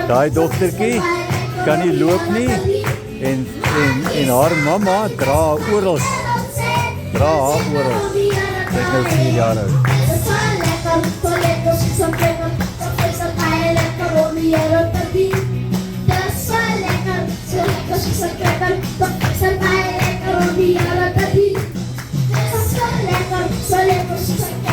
Daai dogtertjie kan nie loop nie en haar mamma dra haar oral. Dra haar oral. Sy is nou 4 jaar oud. So lekker,